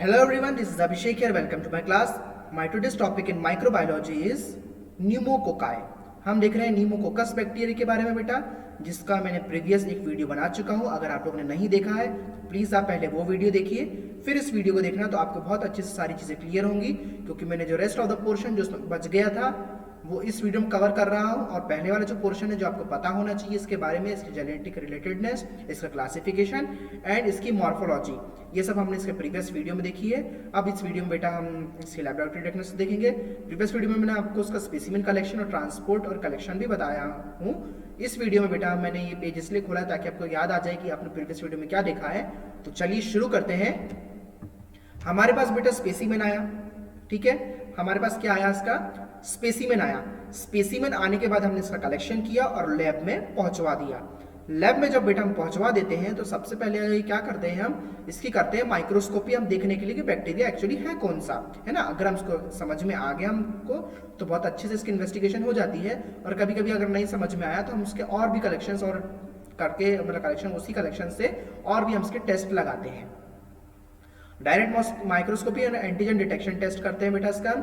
Hello everyone, this is Abhishek here. Welcome to my class. My today's topic in microbiology is pneumococci. हम देख रहे हैं pneumococcus bacteria के बारे में बेटा, जिसका मैंने प्रीवियस एक वीडियो बना चुका हूं। अगर आप लोगों ने नहीं देखा है तो प्लीज़ आप पहले वो वीडियो देखिए, फिर इस वीडियो को देखना, तो आपको बहुत अच्छे से सारी चीज़ें क्लियर होंगी। क्योंकि मैंने जो रेस्ट ऑफ द पोर्शन जो उसमें बच गया था वो इस वीडियो में कवर कर रहा हूँ। और पहले वाला जो पोर्शन है जो आपको पता होना चाहिए इसके बारे में, इसकी जेनेटिक रिलेटेडनेस, इसका क्लासिफिकेशन एंड इसकी मॉर्फोलॉजी, ये सब हमने इसके प्रीवियस वीडियो में देखी है। अब इस वीडियो में बेटा हम इसकी लैबोरेटरी टेक्निक्स देखेंगे। प्रीवियस वीडियो में मैंने आपको उसका स्पेसिमेन कलेक्शन और ट्रांसपोर्ट और कलेक्शन भी बताया हूँ। इस वीडियो में बेटा मैंने ये पेज इसलिए खोला ताकि आपको याद आ जाए कि आपने प्रीवियस वीडियो में क्या देखा है। तो चलिए शुरू करते हैं। हमारे पास बेटा स्पेसिमेन आया, ठीक है। हमारे पास क्या आया, इसका स्पेसिमेन आया। स्पेसिमेन आने के बाद हमने इसका कलेक्शन किया और लैब में पहुंचवा दिया। लैब में जब बेटा हम पहुंचवा देते हैं तो सबसे पहले क्या करते हैं, हम इसकी करते हैं माइक्रोस्कोपी, हम देखने के लिए कि बैक्टीरिया एक्चुअली है कौन सा, है ना। अगर हम इसको समझ में आ गया हमको तो बहुत अच्छे से इसकी इन्वेस्टिगेशन हो जाती है। और कभी कभी अगर नहीं समझ में आया तो हम उसके और भी कलेक्शन और करके, मतलब कलेक्शन, उसी कलेक्शन से और भी हम इसके टेस्ट लगाते हैं। डायरेक्ट माइक्रोस्कोपी और एंटीजन डिटेक्शन टेस्ट करते हैं बेटा इसका।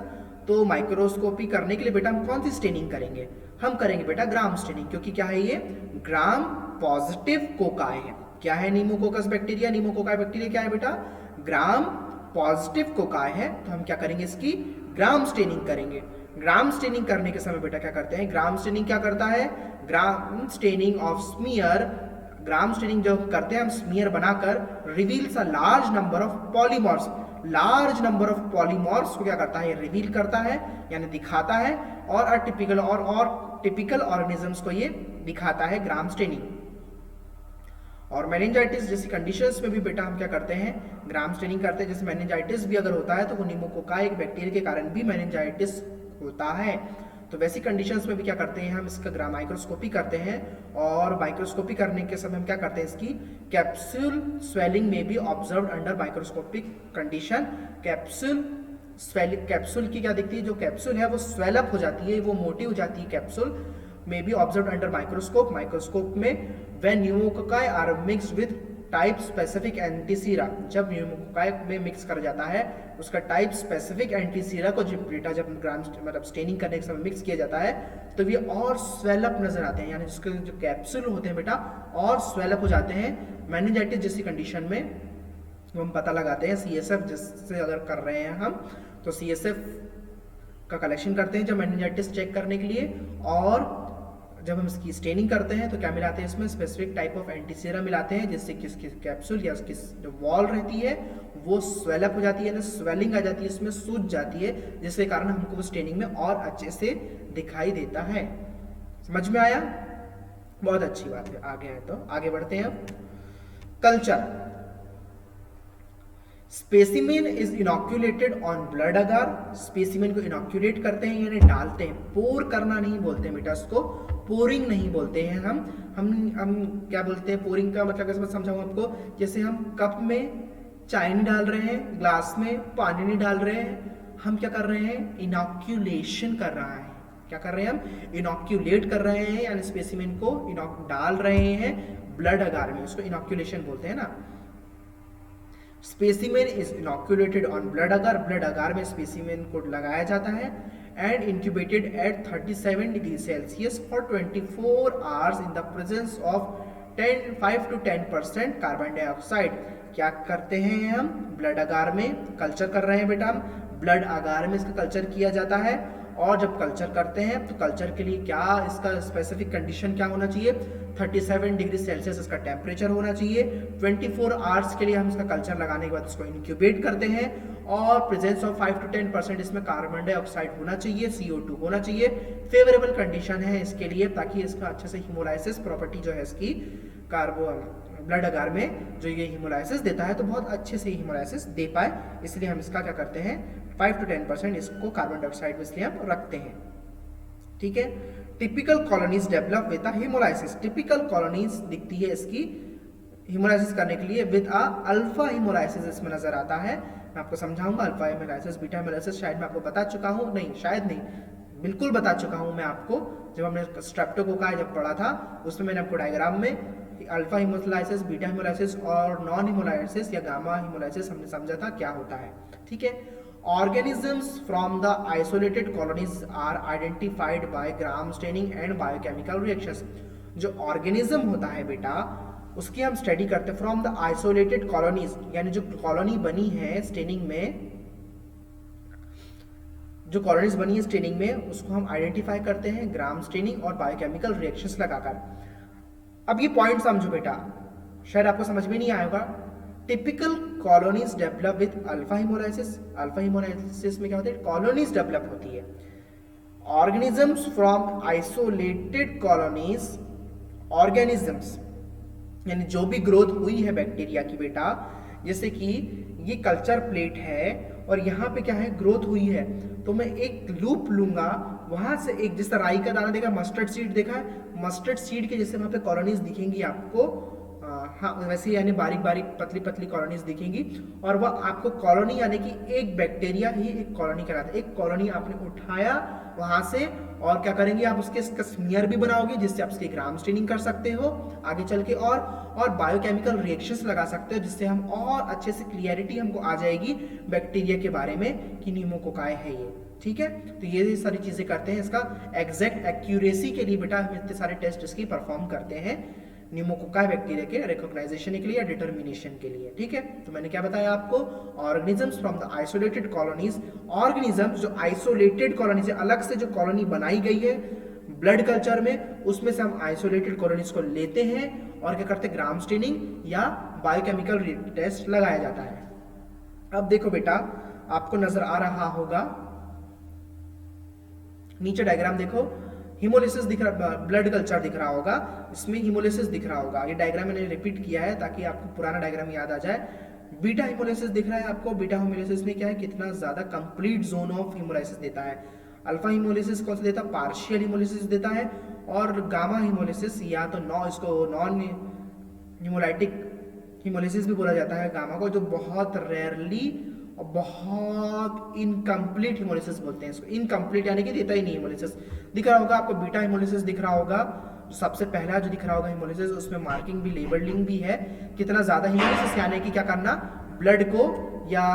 तो माइक्रोस्कोपी करने के लिए बेटा हम कौन सी स्टेनिंग करेंगे, हम करेंगे बेटा ग्राम स्टेनिंग। क्योंकि क्या है, ये ग्राम पॉजिटिव कोकाई है। क्या है न्यूमोकोकस बैक्टीरिया, न्यूमोकोकाई बैक्टीरिया क्या है बेटा, ग्राम पॉजिटिव कोकाई है। तो हम क्या करेंगे, इसकी ग्राम स्टेनिंग करेंगे। ग्राम स्टेनिंग करने के समय बेटा क्या करते हैं, ग्राम स्टेनिंग क्या करता है, gram staining of smear, gram staining जो करते हैं हम स्मीयर बनाकर, reveals a large number of polymers, large number of polymers को क्या करता है, ये रिवील करता है यानी दिखाता है। और अटिपिकल और टिपिकल ऑर्गेनिजम्स को ये दिखाता है ग्राम स्टेनिंग। और मेनिंजाइटिस जैसी कंडीशंस में भी बेटा हम क्या करते हैं, ग्राम स्टेनिंग करते हैं। जैसे मेनिंजाइटिस भी अगर होता है तो वो न्यूमोकोकाई बैक्टीरिया के कारण भी मेनिंजाइटिस होता है। तो वैसी कंडीशंस में भी क्या करते हैं, हम इसका माइक्रोस्कोपी करते हैं। और माइक्रोस्कोपी करने के समय हम क्या करते हैं, इसकी कैप्सूल स्वेलिंग में भी observe under microscopic condition. Capsule swelling, capsule की क्या दिखती है, जो कैप्सूल है वो स्वेलअप हो जाती है, वो मोटी हो जाती है कैप्सूल में भी ऑब्जर्व अंडर माइक्रोस्कोप। माइक्रोस्कोप में when pneumococci are mixed with type specific antisera, जब न्यूमोकोकाई में मिक्स कर जाता है उसका टाइप स्पेसिफिक एंटीसीरा को जब बेटा जब ग्राम मतलब स्टेनिंग करने के समय मिक्स किया जाता है तो ये और स्वेलअप नजर आते हैं, यानी जिसके जो कैप्सूल होते हैं बेटा और स्वेलअप हो जाते हैं। मेनिंजाइटिस जैसी कंडीशन में हम पता लगाते हैं CSF जिससे अगर कर रहे हैं हम, तो CSF का कलेक्शन करते हैं जब मेनिंजाइटिस चेक करने के लिए। और जब हम इसकी स्टेनिंग करते हैं तो क्या मिलाते हैं, इसमें स्पेसिफिक टाइप ऑफ एंटीसीरा मिलाते हैं, जिससे कि इसकी कैप्सूल या उसकी जो वॉल रहती है वो स्वेलअप हो जाती है ना, स्वेलिंग आ जाती है, इसमें सूज जाती है, जिसके कारण हमको वो स्टेनिंग में और अच्छे से दिखाई देता है। समझ में आया, बहुत अच्छी बात है। आगे है तो आगे बढ़ते हैं। Culture, specimen is inoculated on blood agar. Specimen को इनोक्यूलेट करते हैं यानी डालते हैं, पोर करना नहीं बोलते हैं बेटा, उसको पोरिंग नहीं बोलते हैं हम क्या बोलते हैं, पोरिंग का मतलब कैसे समझाऊं आपको, जैसे हम कप में चाय नहीं डाल रहे हैं, ग्लास में पानी नहीं डाल रहे हैं, हम क्या कर रहे हैं, इनोक्यूलेशन कर रहा है। क्या कर रहे हैं, हम इनोक्यूलेट कर रहे हैं, यानी स्पेसिमेन को डाल रहे हैं ब्लड अगार में, उसको इनोक्यूलेशन बोलते हैं ना। Specimen is inoculated on blood agar, blood agar में स्पेसिमेन को लगाया जाता है and incubated at 37 degree Celsius for 24 hours in the presence of 5 to 10% carbon dioxide. क्या करते हैं हम, ब्लड अगार में कल्चर कर रहे हैं बेटा, हम ब्लड अगार में इसका कल्चर किया जाता है। और जब कल्चर करते हैं तो कल्चर के लिए क्या इसका स्पेसिफिक कंडीशन क्या होना चाहिए, 37 डिग्री सेल्सियस इसका टेम्परेचर होना चाहिए। 24 आवर्स के लिए हम इसका कल्चर लगाने के बाद इसको इंक्यूबेट करते हैं। और प्रेजेंस ऑफ 5 to 10% इसमें कार्बन डाइऑक्साइड होना चाहिए, CO2 होना चाहिए। फेवरेबल कंडीशन है इसके लिए, ताकि इसका अच्छे से हीमोलाइसिस प्रॉपर्टी जो है इसकी ब्लड अगार में जो ये हीमोलाइसिस देता है तो बहुत अच्छे से हीमोलाइसिस दे पाए, इसलिए हम इसका क्या करते हैं, 5 to 10% इसको कार्बन डाइऑक्साइड में इसलिए हम रखते हैं। ठीक है। Typical colonies develop with haemolysis, typical colonies दिखती है इसकी हीमोलाइसिस करने के लिए विद अल्फा हीमोलाइसिस इसमें नजर आता है। मैं आपको समझाऊंगा अल्फा हीमोलाइसिस, बीटा हीमोलाइसिस शायद मैं आपको बता चुका हूँ, नहीं शायद नहीं, बिल्कुल बता चुका हूँ मैं आपको, जब हमने स्ट्रेप्टोकोकाई जब पढ़ा था उसमें मैंने आपको डायग्राम में अल्फा हिमोलाइसिस, बीटा हिमोलाइसिस और नॉन हिमोलाइसिस या गामा हिमोलाइसिस हमने समझा था क्या होता है, ठीक है। Organisms from the isolated colonies are identified by gram staining and biochemical reactions. जो ऑर्गेनिज्म होता है बेटा उसकी हम स्टडी करते हैं फ्रॉम द आइसोलेटेड कॉलोनीज, यानी जो कॉलोनी बनी है स्टेनिंग में, जो कॉलोनीज बनी है स्टेनिंग में उसको हम आइडेंटिफाई करते हैं ग्राम स्टेनिंग और बायोकेमिकल रिएक्शंस लगाकर। अब ये पॉइंट समझो बेटा, शायद आपको समझ में नहीं आएगा। Typical colonies develop with alpha haemolysis. Alpha haemolysis में क्या होता है, कॉलोनीज डेवलप होती है। Organisms from isolated colonies, organisms यानी जो भी ग्रोथ हुई है बैक्टीरिया की बेटा, जैसे कि ये कल्चर प्लेट है और यहाँ पे क्या है ग्रोथ हुई है, तो मैं एक लूप लूंगा वहां से, एक जैसा राई का दाना देखा, मस्टर्ड सीड देखा है, मस्टर्ड सीड के जैसे वहां पे कॉलोनीज दिखेंगी आपको, हाँ वैसे यानी बारीक बारीक पतली पतली कॉलोनीज दिखेंगी, और वह आपको कॉलोनी यानी कि एक बैक्टीरिया ही एक कॉलोनी कहलाता है। एक कॉलोनी आपने उठाया वहां से और क्या करेंगे आप उसके स्मीयर भी बनाओगे जिससे आप उसकी ग्राम स्टेनिंग कर सकते हो आगे चल के, और बायोकेमिकल रिएक्शंस लगा सकते हो जिससे हम और अच्छे से क्लियरिटी हमको आ जाएगी बैक्टीरिया के बारे में कि न्यूमोकोकाई है ये, ठीक है। तो ये सारी चीजें करते हैं, इसका एग्जैक्ट एक्यूरेसी के लिए बेटा हम इतने सारे टेस्ट इसकी परफॉर्म करते हैं न्यूमोकोकाई बैक्टीरिया के रिकॉग्नाइजेशन के लिए या डिटर्मिनेशन के लिए, ठीक है। तो मैंने क्या बताया आपको, organisms from the isolated colonies, organisms जो आइसोलेटेड कॉलोनी से अलग से जो कॉलोनी बनाई गई है ब्लड कल्चर में, उसमें से हम आइसोलेटेड कॉलोनीज को लेते हैं और क्या करते हैं ग्राम स्टेनिंग या बायोकेमिकल टेस्ट लगाया जाता है। अब देखो बेटा आपको नजर आ रहा होगा नीचे डायग्राम देखो, हिमोलिसिस दिख रहा, ब्लड कल्चर दिख रहा होगा, इसमें हिमोलिसिस दिख रहा होगा। ये डायग्राम मैंने रिपीट किया है ताकि आपको पुराना डायग्राम याद आ जाए। बीटा हिमोलिसिस दिख रहा है आपको, बीटा हिमोलिसिस में क्या है कितना ज्यादा कंप्लीट जोन ऑफ हिमोलाइसिस देता है। अल्फा हिमोलिसिस कौन सा देता है, पार्शियल हिमोलिसिस देता है, और गामा हिमोलिसिस या तो इसको नॉन हिमोलाइटिक हिमोलिसिस भी बोला जाता है गामा को, जो बहुत रेयरली और बहुत इनकम्प्लीट हिमोलिसिस बोलते हैं इसको, इनकम्प्लीट यानी कि देता ही नहीं हिमोलिसिस। दिख रहा होगा आपको बीटा हिमोलिसिस दिख रहा होगा, सबसे पहला जो दिख रहा होगा हिमोलिसिस, उसमें मार्किंग भी लेबलिंग भी है कितना ज्यादा हिमोलिसिस, यानी कि क्या करना ब्लड को, या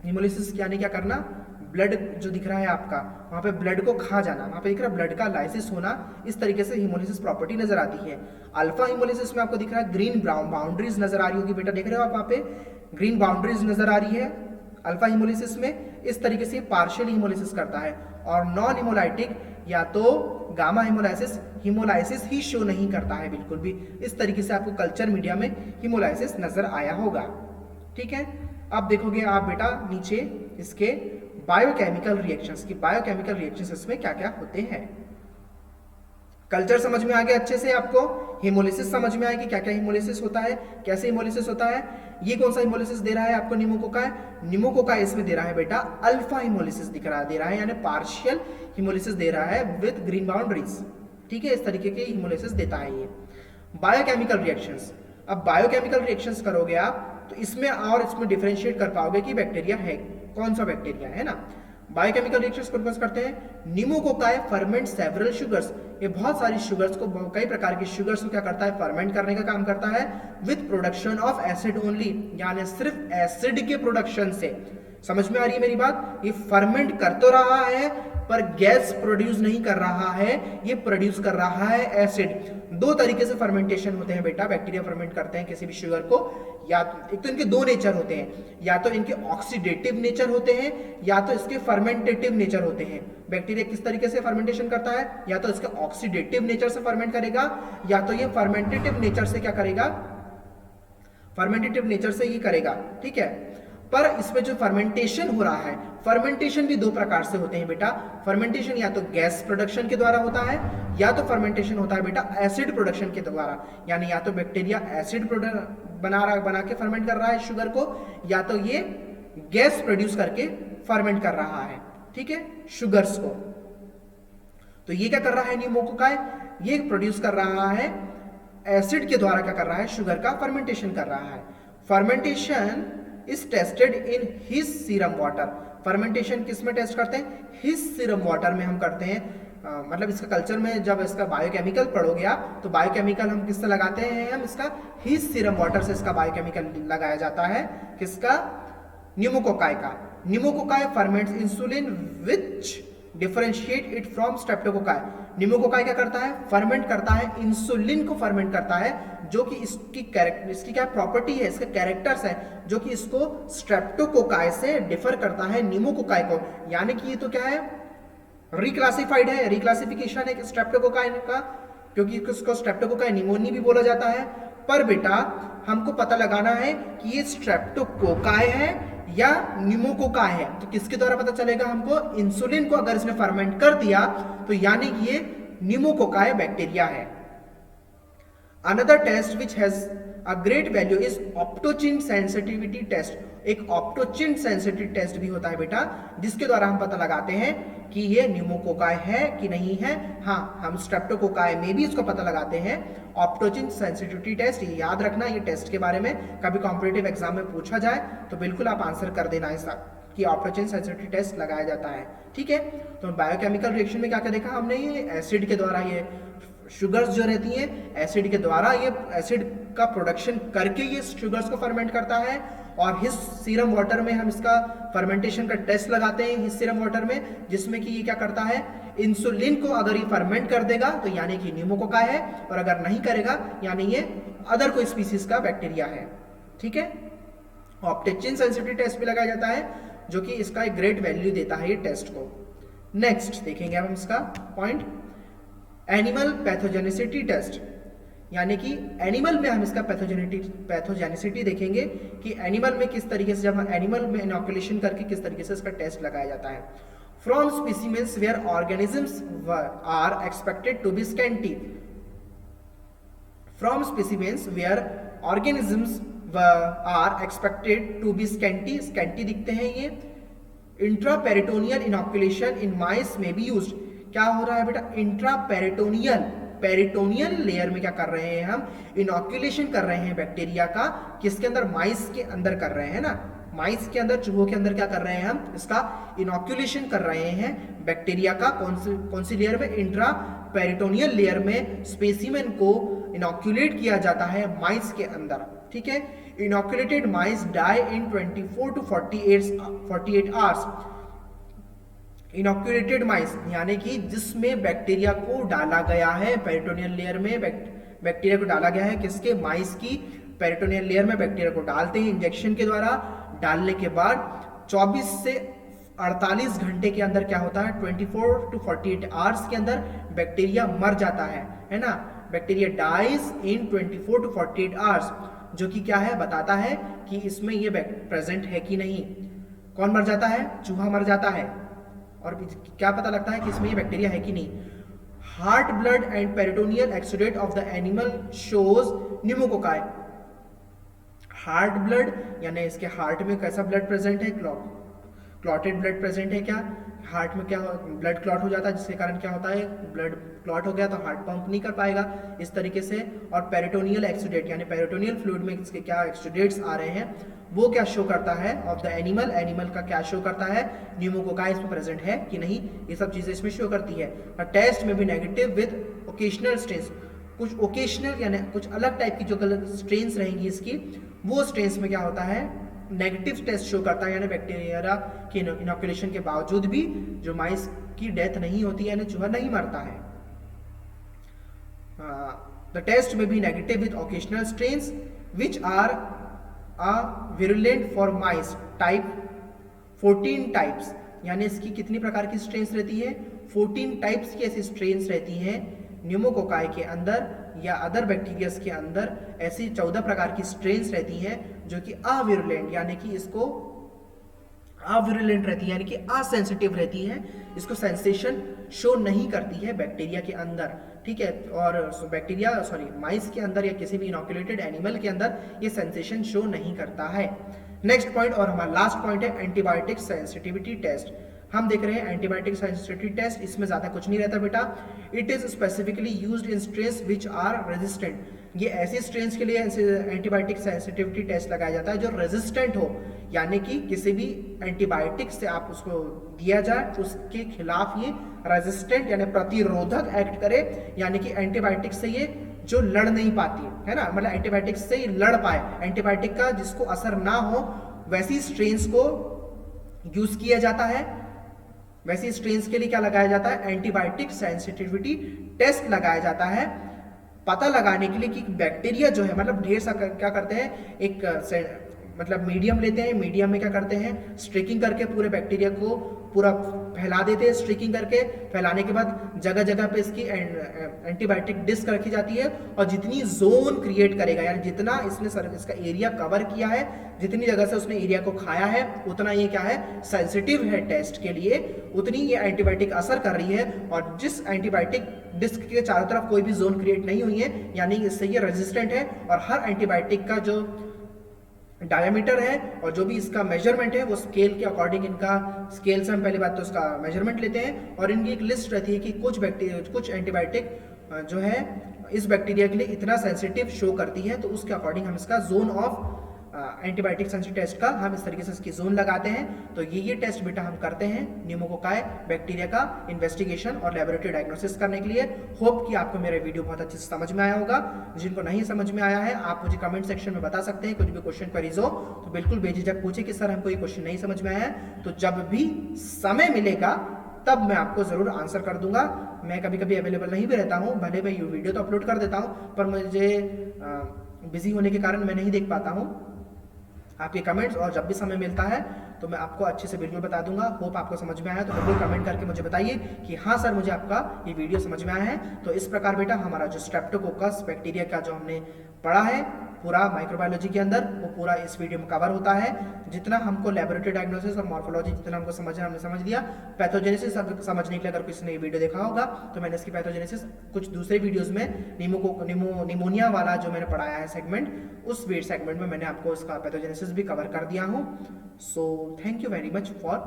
हिमोलिसिस यानी क्या करना, ब्लड जो दिख रहा है आपका वहां पे ब्लड को खा जाना, वहां पे दिख रहा है ब्लड का लाइसिस होना, इस तरीके से हिमोलिसिस प्रॉपर्टी नजर आती है। अल्फा हिमोलिसिस में आपको दिख रहा है ग्रीन ब्राउन बाउंड्रीज नजर आ रही होगी बेटा, देख रहे हो आप वहां पे ग्रीन बाउंड्रीज नजर आ रही है अल्फा हिमोलिसिस में, इस तरीके से पार्शियल हिमोलिसिस करता है। और नॉन हिमोलाइटिक या तो गामा हिमोलाइसिस, हिमोलाइसिस ही शो नहीं करता है बिल्कुल भी, इस तरीके से आपको कल्चर मीडिया में हिमोलाइसिस नजर आया होगा, ठीक है। अब देखोगे आप बेटा नीचे इसके बायोकेमिकल रिएक्शंस की, बायोकेमिकल रिएक्शंस इसमें क्या क्या होते हैं। कल्चर समझ में आ गया अच्छे से आपको, हिमोलिसिस समझ में आएगी क्या क्या हिमोलिसिस होता है, कैसे हिमोलिसिस होता है। ये कौन सा हिमोलिसिस दे रहा है आपको, न्यूमोकोकाई, न्यूमोकोकाई इसमें दे रहा है बेटा अल्फा हिमोलिसिस दे रहा है, यानी पार्शियल हिमोलिसिस दे रहा है विद ग्रीन बाउंड्रीज, ठीक है, इस तरीके के हिमोलिसिस देता है ये। बायोकेमिकल रिएक्शंस, अब बायोकेमिकल रिएक्शंस करोगे आप तो इसमें और इसमें डिफरेंशिएट कर पाओगे कि बैक्टीरिया है कौन सा बैक्टीरिया है ना। बायोकेमिकल रिएक्शंस कौन कौन करते हैं, न्यूमोकोकाई फर्मेंट सेवरल शुगर्स, ये बहुत सारी शुगर्स को, कई प्रकार की शुगर्स को क्या करता है फर्मेंट करने का काम करता है with production of acid only, यानी सिर्फ एसिड के प्रोडक्शन से। समझ में आ रही है मेरी बात, ये फर्मेंट कर तो रहा है पर गैस प्रोड्यूस नहीं कर रहा है, ये प्रोड्यूस कर रहा है एसिड। दो तरीके से फर्मेंटेशन होते हैं बेटा, बैक्टीरिया फर्मेंट करते हैं किसी भी शुगर को, या एक तो इनके दो नेचर होते हैं, या तो इनके ऑक्सीडेटिव नेचर होते हैं या तो इसके फर्मेंटेटिव नेचर होते हैं। बैक्टीरिया किस तरीके से फर्मेंटेशन करता है, या तो इसके ऑक्सीडेटिव नेचर से फर्मेंट करेगा, या तो ये फर्मेंटेटिव नेचर से क्या करेगा, फर्मेंटेटिव नेचर से ये करेगा, ठीक है। पर इसमें जो फर्मेंटेशन हो रहा है, फर्मेंटेशन भी दो प्रकार से होते हैं बेटा, फर्मेंटेशन या तो गैस प्रोडक्शन के द्वारा होता है, या तो फर्मेंटेशन होता है बेटा एसिड प्रोडक्शन के द्वारा, यानी या तो बैक्टीरिया एसिड बना के फर्मेंट कर रहा है शुगर को, या तो ये गैस प्रोड्यूस करके फर्मेंट कर रहा है, ठीक है, शुगर्स को। तो ये क्या कर रहा है न्यूमोकोकाई, ये प्रोड्यूस कर रहा है एसिड के द्वारा, क्या कर रहा है शुगर का फर्मेंटेशन कर रहा है। Fermentation is tested in his serum water, fermentation किस में टेस्ट करते हैं, हिज सीरम वाटर में हम करते हैं। मतलब इसका कल्चर में जब इसका बायोकेमिकल पढ़ोगे आप, तो बायोकेमिकल हम किससे लगाते हैं, हम इसका हीस सीरम वाटर से इसका बायोकेमिकल लगाया जाता है, किसका, न्यूमोकोकाई का। Pneumococci ferments insulin which differentiate it from streptococci. Pneumococci क्या करता है, फर्मेंट करता है, इंसुलिन को फर्मेंट करता है, जो कि इसकी क्या प्रॉपर्टी है, इसके कैरेक्टर्स है, जो कि इसको स्ट्रेप्टोकोकाई से डिफर करता है न्यूमोकोकाई को। यानी कि ये तो क्या है, रिक्लासिफाइड है, रिक्लासिफिकेशन है स्ट्रेप्टोकोकाई का, क्योंकि इसको स्ट्रेप्टोकोकाई निमोनी भी बोला जाता है। पर बेटा हमको पता लगाना है कि ये स्ट्रेप्टोकोकाई है या न्यूमोकोकाई है, तो किसके द्वारा पता चलेगा हमको, इंसुलिन को अगर इसने फर्मेंट कर दिया तो यानी कि ये न्यूमोकोकाई बैक्टीरिया है। Another test which has a great value is optochin sensitivity test. एक ऑप्टोचिन सेंसिटिव टेस्ट भी होता है बेटा, जिसके द्वारा हम पता लगाते हैं कि ये न्यूमोकोकाई है कि नहीं है। हाँ, हम स्ट्रेप्टोकोकाई में भी इसको पता लगाते हैं। ऑप्टोचिन सेंसिटिविटी टेस्ट, ये याद रखना, ये टेस्ट के बारे में कभी कॉम्पिटिटिव एग्जाम में पूछा जाए तो बिल्कुल आप आंसर कर देना इसका, कि ऑप्टोचिन सेंसिटिविटी टेस्ट लगाया जाता है। ठीक है, तो बायोकेमिकल रिएक्शन में क्या क्या देखा हमने, ये एसिड के द्वारा, ये शुगर्स जो रहती हैं एसिड के द्वारा, ये एसिड का प्रोडक्शन करके ये शुगर्स को फर्मेंट करता है। और हिस सीरम वाटर में हम इसका फर्मेंटेशन का टेस्ट लगाते हैं, हिस सीरम वाटर में, जिसमें कि ये क्या करता है, इंसुलिन को अगर ये फर्मेंट कर देगा तो यानी कि न्यूमोकोकाई है, और अगर नहीं करेगा यानी ये अदर कोई स्पीसीज का बैक्टीरिया है। ठीक है, ऑप्टोचिन सेंसिटिविटी टेस्ट भी लगाया जाता है, जो कि इसका एक ग्रेट वैल्यू देता है ये टेस्ट को। नेक्स्ट देखेंगे अब हम इसका पॉइंट, एनिमल पैथोजेनिसिटी टेस्ट। यानी कि एनिमल में हम इसका पैथोजेनिसिटी देखेंगे कि एनिमल में किस तरीके से, जब हम एनिमल में इनॉकुलेशन करके किस तरीके से इसका टेस्ट लगाया जाता है। From specimens where organisms are expected to be scanty. From specimens where organisms are expected to be scanty, scanty दिखते हैं ये। इंट्रापेरिटोनियल इनॉकुलेशन इन माइस में बी यूज्ड। क्या हो रहा है बेटा, इंट्रापेरिटोनियल, पेरिटोनियल लेयर में क्या कर रहे हैं हम, इनॉक्यूलेशन कर रहे हैं बैक्टीरिया का, किसके अंदर, माइस के अंदर कर रहे हैं ना, माइस के अंदर, चूहों के अंदर क्या कर रहे हैं हम, इसका इनॉक्यूलेशन कर रहे हैं बैक्टीरिया का। कौन सी लेयर में, इंट्रा पेरिटोनियल लेयर में स्पेसिमेन को इनॉक्यूलेट किया जाता है माइस के अंदर। ठीक है, इनॉक्यूलेटेड माइस डाई इन 24 to 48 आवर्स। इनॉक्यूलेटेड माइस यानी कि जिसमें बैक्टीरिया को डाला गया है, पेरिटोनियल लेयर में बैक्टीरिया को डाला गया है, किसके, माइस की पेरिटोनियल लेयर में बैक्टीरिया को डालते हैं इंजेक्शन के द्वारा। डालने के बाद 24 से 48 घंटे के अंदर क्या होता है, 24 to 48 आवर्स के अंदर बैक्टीरिया मर जाता है ना। Bacteria dies in 24 to 48 hours, जो कि क्या है, बताता है कि इसमें ये प्रेजेंट है कि नहीं। कौन मर जाता है, चूहा मर जाता है। और क्या पता लगता है कि इसमें ये बैक्टीरिया है कि नहीं। Heart blood and peritoneal exudate of the animal shows pneumococci. Heart blood यानी इसके हार्ट में कैसा ब्लड प्रेजेंट है, क्लॉटेड ब्लड प्रेजेंट है क्या, हार्ट में क्या ब्लड क्लॉट हो जाता है, जिसके कारण क्या होता है, ब्लड क्लॉट हो गया तो हार्ट पंप नहीं कर पाएगा इस तरीके से। और पेरिटोनियल एक्सुडेट यानी पेरिटोनियल फ्लूइड में इसके क्या एक्सुडेट्स आ रहे हैं, वो क्या शो करता है, ऑफ द एनिमल, एनिमल का क्या शो करता है, न्यूमोकोकाई इसमें प्रेजेंट है कि नहीं, ये सब चीजें इसमें शो करती है। और टेस्ट में भी नेगेटिव विद ओकेशनल स्ट्रेन्स, कुछ ओकेशनल यानी कुछ अलग टाइप की जो स्ट्रेन्स रहेंगी इसकी, वो स्ट्रेन्स में क्या होता है, नेगेटिव टेस्ट शो करता है, यानी बैक्टीरिया की इनॉक्यूलेशन के बावजूद भी जो माइस की डेथ नहीं होती है, यानी चूहा नहीं मरता है। द टेस्ट में भी negative with occasional strains which are virulent for mice type 14 types, यानी इसकी कितनी प्रकार की स्ट्रेन्स रहती है, 14 टाइप्स की ऐसी स्ट्रेन्स रहती हैं न्यूमोकोकाई के अंदर या अदर बैक्टीरियाज के अंदर। ऐसी 14 प्रकार की स्ट्रेन्स रहती हैं जो कि अविरुलेंट यानी कि इसको अविरुलेंट रहती है, यानी कि असेंसिटिव रहती है, इसको सेंसेशन शो नहीं करती है बैक्टीरिया के अंदर। ठीक है, और बैक्टीरिया माइस के अंदर या किसी भी इनॉक्यूलेटेड एनिमल के अंदर ये सेंसेशन शो नहीं करता है। नेक्स्ट पॉइंट और हमारा लास्ट पॉइंट है एंटीबायोटिक सेंसिटिविटी टेस्ट। हम देख रहे हैं एंटीबायोटिक सेंसिटिविटी टेस्ट, इसमें ज्यादा कुछ नहीं रहता बेटा। It is specifically used in strains which are resistant, ये ऐसे स्ट्रेन्स के लिए एंटीबायोटिक सेंसिटिविटी टेस्ट लगाया जाता है जो रेजिस्टेंट हो, यानी कि किसी भी एंटीबायोटिक से आप उसको दिया जाए उसके खिलाफ ये रेजिस्टेंट यानी प्रतिरोधक एक्ट करे, यानी कि एंटीबायोटिक से ये जो लड़ नहीं पाती है ना, मतलब एंटीबायोटिक से ही लड़ पाए, एंटीबायोटिक का जिसको असर ना हो वैसी स्ट्रेन्स को यूज किया जाता है। वैसी स्ट्रेन्स के लिए क्या लगाया जाता है, एंटीबायोटिक सेंसिटिविटी टेस्ट लगाया जाता है, पता लगाने के लिए कि बैक्टीरिया जो है, मतलब ढेर सा क्या करते हैं, एक मतलब मीडियम लेते हैं, मीडियम में क्या करते हैं, स्ट्रिकिंग करके पूरे बैक्टीरिया को पूरा फैला देते हैं। स्ट्रिकिंग करके फैलाने के बाद जगह जगह पे इसकी एंटीबायोटिक डिस्क रखी जाती है, और जितनी जोन क्रिएट करेगा, यानी जितना इसने इसका एरिया कवर किया है, जितनी जगह से उसने एरिया को खाया है, उतना ये क्या है, सेंसिटिव है टेस्ट के लिए, उतनी ये एंटीबायोटिक असर कर रही है। और जिस एंटीबायोटिक डिस्क के चारों तरफ कोई भी जोन क्रिएट नहीं हुई है, यानी इससे ये रेजिस्टेंट है, और हर एंटीबायोटिक का जो डायमीटर है और जो भी इसका मेजरमेंट है वो स्केल के अकॉर्डिंग, इनका स्केल से हम पहली बात तो उसका मेजरमेंट लेते हैं, और इनकी एक लिस्ट रहती है कि कुछ एंटीबायोटिक जो है इस बैक्टीरिया के लिए इतना सेंसिटिव शो करती है, तो उसके अकॉर्डिंग हम इसका zone of antibiotic sensitive test का हम इस तरीके से इसकी जोन लगाते हैं। तो ये टेस्ट बेटा हम करते हैं न्यूमोकोकाई बैक्टीरिया का इन्वेस्टिगेशन और लेबोरेटरी डायग्नोसिस करने के लिए। होप कि आपको मेरा वीडियो बहुत अच्छे से समझ में आया होगा। जिनको नहीं समझ में आया है आप मुझे कमेंट सेक्शन में बता सकते हैं, कुछ भी क्वेश्चन क्वेरीज हो तो बिल्कुल बेझिझक पूछे कि सर हमको ये क्वेश्चन नहीं समझ में आया है, तो जब भी समय मिलेगा तब मैं आपको जरूर आंसर कर दूंगा। मैं कभी कभी अवेलेबल नहीं भी रहता हूँ, भले मैं वीडियो तो अपलोड कर देता हूँ पर मुझे बिजी होने के कारण मैं नहीं देख पाता हूँ आपके कमेंट्स, और जब भी समय मिलता है तो मैं आपको अच्छे से बिल्कुल बता दूंगा। होप आपको समझ में आया, तो बिल्कुल कमेंट करके मुझे बताइए कि हाँ सर मुझे आपका ये वीडियो समझ में आया है। तो इस प्रकार बेटा हमारा जो स्ट्रेप्टोकोकस बैक्टीरिया का जो हमने पढ़ा है पूरा माइक्रोबायोलॉजी के अंदर, वो पूरा इस वीडियो में कवर होता है। जितना हमको लेबोरेटरी डायग्नोसिस और मॉर्फोलॉजी जितना हमको समझना हमने समझ लिया। पैथोजेनेसिस समझने के लिए अगर किसी ने ये वीडियो देखा होगा तो मैंने इसकी पैथोजेनेसिस कुछ दूसरे वीडियोस में निमोनिया वाला जो मैंने पढ़ाया है सेगमेंट, उस सेगमेंट में मैंने आपको इसका पैथोजेनेसिस भी कवर कर दिया हूँ। So thank you very much for